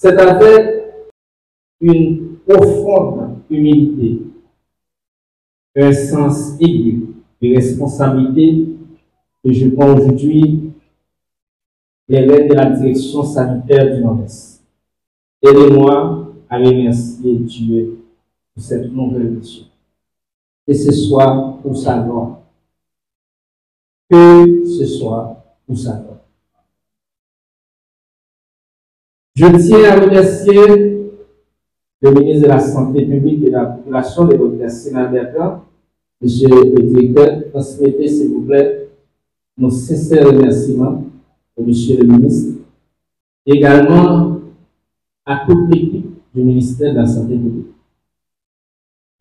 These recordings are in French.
C'est avec une profonde humilité, un sens aigu de responsabilité que je prends aujourd'hui les rênes de la direction sanitaire du Nord-Est. Aidez-moi à remercier Dieu pour cette nouvelle mission. Que ce soit pour sa gloire. Que ce soit pour sa gloire. Je tiens à remercier le ministre de la Santé publique et de la Population de l'Université Sénat-Bertrand, Monsieur le directeur, transmettez s'il vous plaît nos sincères remerciements au Monsieur le ministre, également à toute l'équipe du ministère de la Santé publique.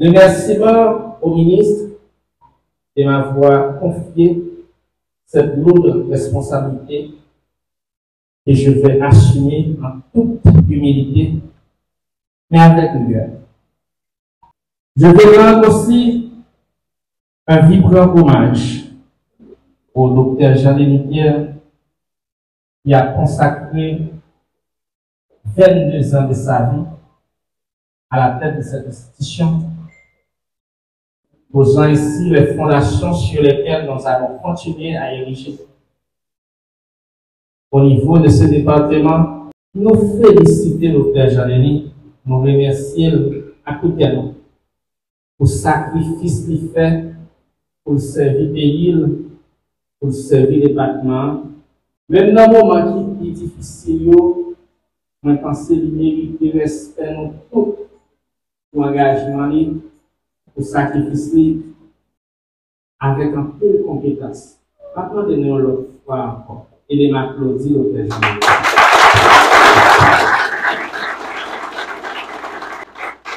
Remerciements au ministre de m'avoir confié cette lourde responsabilité que je vais assumer en toute humilité, mais avec rigueur. Je vais rendre aussi un vibrant hommage au docteur Jean-Denis Pierre qui a consacré 22 ans de sa vie à la tête de cette institution, posant ici les fondations sur lesquelles nous allons continuer à ériger. Au niveau de ce département, nous féliciter le Dr Jean-Denis, nous remercier à côté de nous pour le sacrifice qu'il fait pour le servir pays, pour le servir le département. Même dans le moment qui est difficile, je pense qu'il mérite de respect nous tous pour l'engagement, pour le sacrifice avec un peu de compétence. Attendez-nous l'autre fois encore. Et de m'applaudir au président.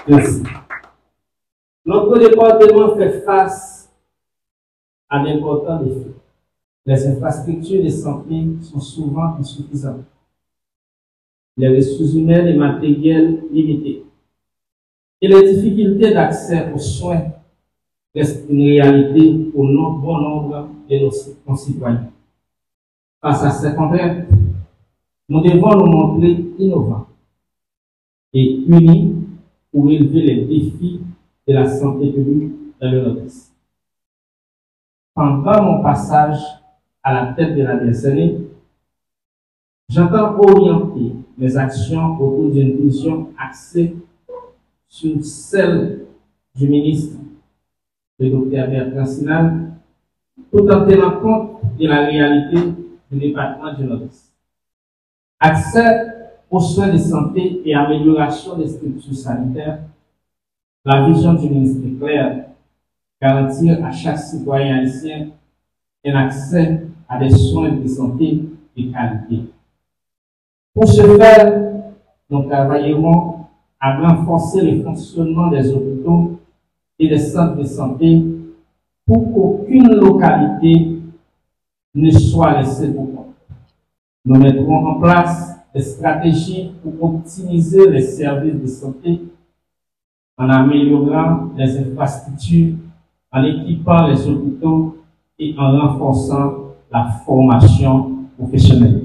Merci. Notre département fait face à d'importants défis. Les infrastructures de santé sont souvent insuffisantes. Les ressources humaines et matérielles limitées. Et les difficultés d'accès aux soins restent une réalité pour bon nombre de nos concitoyens. Face à ces contraintes, nous devons nous montrer innovants et unis pour relever les défis de la santé publique dans le Nord-Est. Pendant mon passage à la tête de la DSNE, j'entends orienter mes actions autour d'une vision axée sur celle du ministre, le Dr Bertrand Sinal, tout en tenant compte de la réalité du département du Nord-Est. Accès aux soins de santé et amélioration des structures sanitaires, la vision du ministre est claire, garantir à chaque citoyen haïtien un accès à des soins de santé de qualité. Pour ce faire, nous travaillerons à renforcer le fonctionnement des hôpitaux et des centres de santé pour qu'aucune localité ne soit laissée pour compte. Nous mettrons en place des stratégies pour optimiser les services de santé en améliorant les infrastructures, en équipant les hôpitaux et en renforçant la formation professionnelle.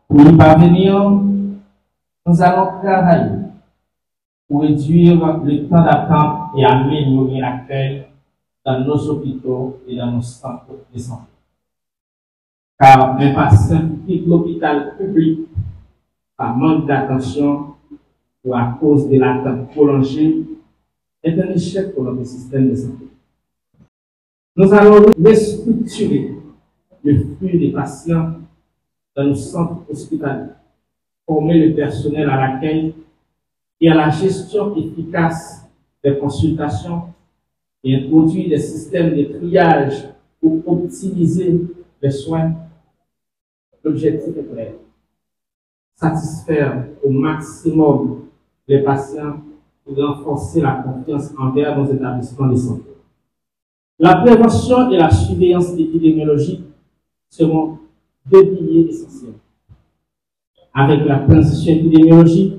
Pour y parvenir, nous allons travailler pour réduire le temps d'attente et améliorer l'accueil dans nos hôpitaux et dans nos centres de santé. Car un patient qui quitte l'hôpital public par manque d'attention ou à cause de l'attente prolongée est un échec pour notre système de santé. Nous allons restructurer le flux des patients dans nos centres hospitaliers, former le personnel à l'accueil et à la gestion efficace des consultations et introduire des systèmes de triage pour optimiser les soins. L'objectif est clair: satisfaire au maximum les patients et renforcer la confiance envers nos établissements de santé. La prévention et la surveillance épidémiologique seront deux piliers essentiels. Avec la transition épidémiologique,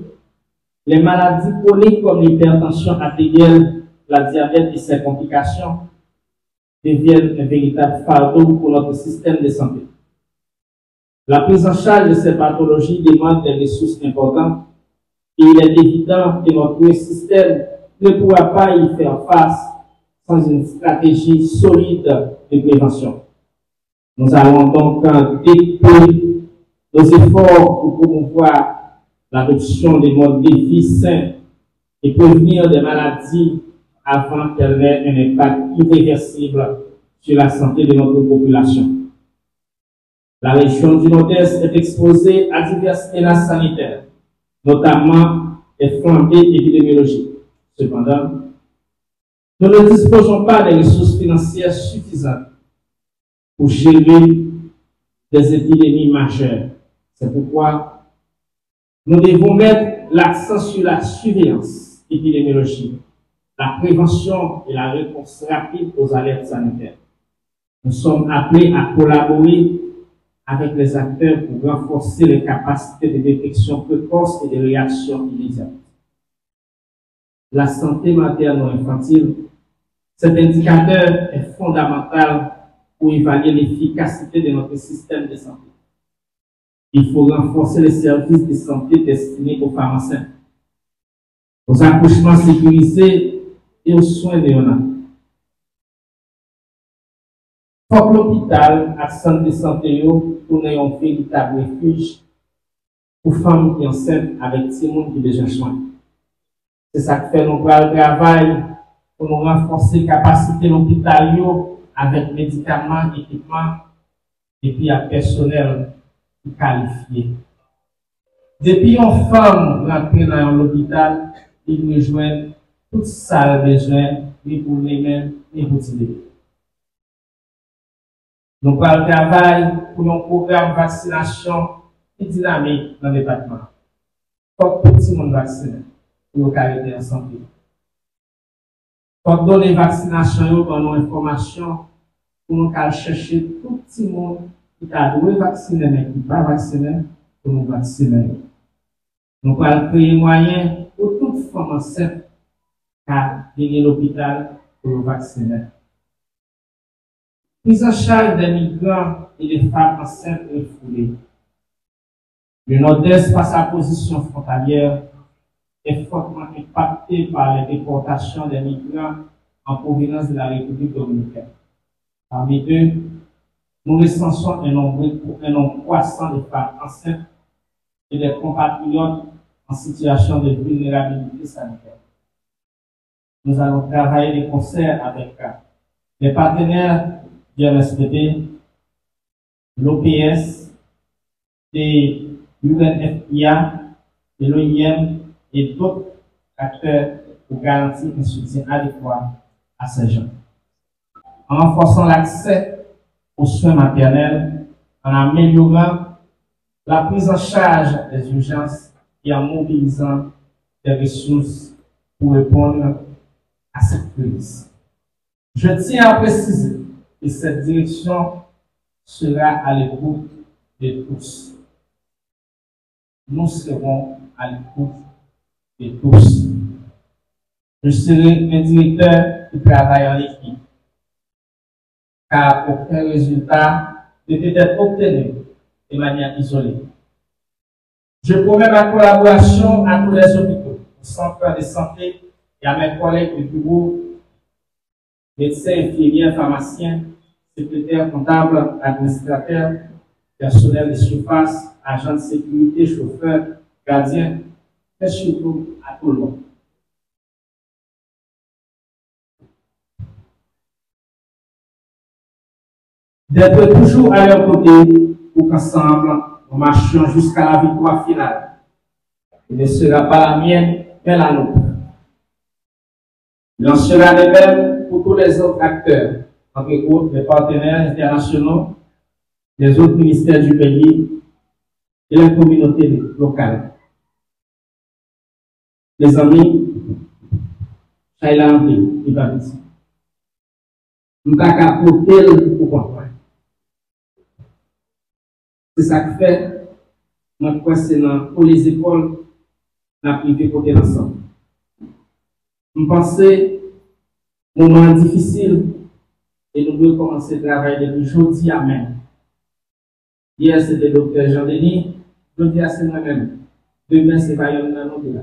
les maladies chroniques comme l'hypertension artérielle, la diabète et ses complications deviennent un véritable fardeau pour notre système de santé. La prise en charge de ces pathologies demande des ressources importantes et il est évident que notre système ne pourra pas y faire face sans une stratégie solide de prévention. Nous allons donc déployer nos efforts pour promouvoir l'adoption des modes de vie sains et prévenir des maladies avant qu'elles aient un impact irréversible sur la santé de notre population. La région du Nord-Est est exposée à diverses menaces sanitaires, notamment les flambées épidémiologiques. Cependant, nous ne disposons pas de ressources financières suffisantes pour gérer des épidémies majeures. C'est pourquoi nous devons mettre l'accent sur la surveillance épidémiologique, la prévention et la réponse rapide aux alertes sanitaires. Nous sommes appelés à collaborer avec les acteurs pour renforcer les capacités de détection précoce et de réaction immédiate. La santé materno-infantile, cet indicateur est fondamental pour évaluer l'efficacité de notre système de santé. Il faut renforcer les services de santé destinés aux femmes enceintes, aux accouchements sécurisés et aux soins néonataux. Faut que l'hôpital et le centre de santé pour un véritable refuge pour femmes qui enceintes avec des gens qui ont besoin de soins. C'est ça que fait nous travail pour nous renforcer la capacité de l'hôpital avec médicaments, équipements et puis un personnel qualifié. Depuis une femme rentre dans l'hôpital, il rejoint tout ça besoin, ni pour les-mêmes, ni pour les bébés. Nous travaillons pour un programme de vaccination dynamique dans le département. Pour tout le monde vacciné, pour le caractère en santé. Pour donner les vaccinations, pour nos informations, pour nous chercher tout le monde qui a dû vacciner, mais qui n'est pas vacciné, pour nous vacciner. Nous allons créer moyens pour toute femme enceinte qui a gagné l'hôpital pour nous vacciner. Prise en charge des migrants et des femmes enceintes refoulées. Le Nord-Est, face à la position frontalière, est fortement impacté par les déportations des migrants en provenance de la République dominicaine. Parmi eux, nous recensons un nombre croissant de femmes enceintes et des compatriotes en situation de vulnérabilité sanitaire. Nous allons travailler de concert avec les partenaires du MSPD, l'OPS, et l'UNFPA, et l'OIM et d'autres acteurs pour garantir un soutien adéquat à ces gens. En renforçant l'accès aux soins maternels, en améliorant la prise en charge des urgences et en mobilisant des ressources pour répondre à cette crise. Je tiens à préciser que cette direction sera à l'écoute de tous. Nous serons à l'écoute de tous. Je serai un directeur qui travaille en équipe, car aucun résultat ne peut être obtenu de manière isolée. Je promets ma collaboration à tous les hôpitaux, aux centres de santé et à mes collègues de bureau, médecins, infirmières, pharmaciens, secrétaires, comptables, administrateurs, personnel de surface, agents de sécurité, chauffeurs, gardiens, et surtout à tout le monde. D'être toujours à leur côté pour qu'ensemble nous marchions jusqu'à la victoire finale. Il ne sera pas la mienne, mais la nôtre. Il en sera de même pour tous les autres acteurs, entre autres les partenaires internationaux, les autres ministères du pays et les communautés locales. Les amis, Shaila Ampi, il va ici. Nous avons apporté pour comprendre. C'est ça que fait, notre concernant pour les écoles, la privée côté ensemble. Nous pensons, moment difficile, et nous devons commencer à travailler depuis aujourd'hui à même. Hier, c'était le docteur Jean-Denis. Aujourd'hui, c'est moi-même. Demain, c'est pas un autre là.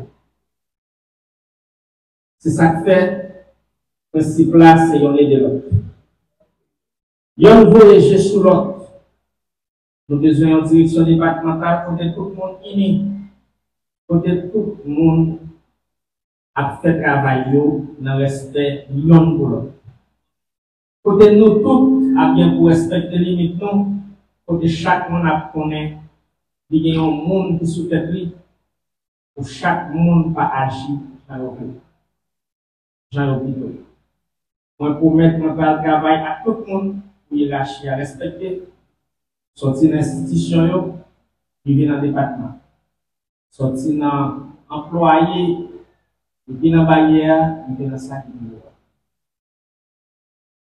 C'est ça que fait. Le principe là, c'est un de l'autre. Yon voyager sous l'autre. Nous avons besoin d'une direction départementale pour que tout le monde uni. Pour que tout le monde a fait travail dans le respect l'un pour l'autre. Pour que nous tous a bien pour respecter les limites, pour que chaque monde a connaît, il y a un monde qui sous tête pour chaque monde pas agir dans l'hôpital. Moi, pour mettre mon travail à tout le monde, pour hiérarchie à respecter, sortir dans l'institution, qui vient dans le département, sortir dans l'employé, qui vient dans la barrière, qui vient dans ça qui vient.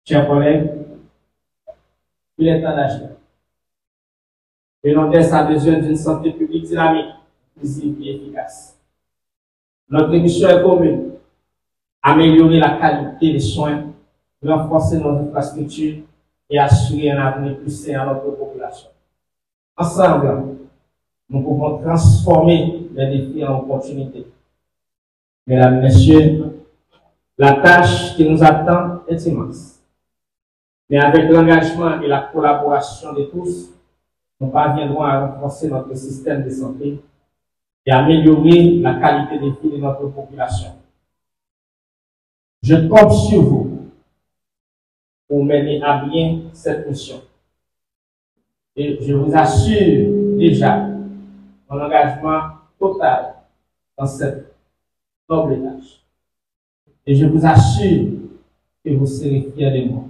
Chers collègues, il est temps d'agir. Le Nord-Est a besoin d'une santé publique dynamique, visible et efficace. Notre mission est commune. Améliorer la qualité des soins, renforcer notre infrastructure et assurer un avenir plus sain à notre population. Ensemble, nous pouvons transformer les défis en opportunités. Mesdames, Messieurs, la tâche qui nous attend est immense. Mais avec l'engagement et la collaboration de tous, nous parviendrons à renforcer notre système de santé et améliorer la qualité de vie de notre population. Je compte sur vous pour mener à bien cette mission. Et je vous assure déjà mon engagement total dans cette noble tâche. Et je vous assure que vous serez fiers de moi.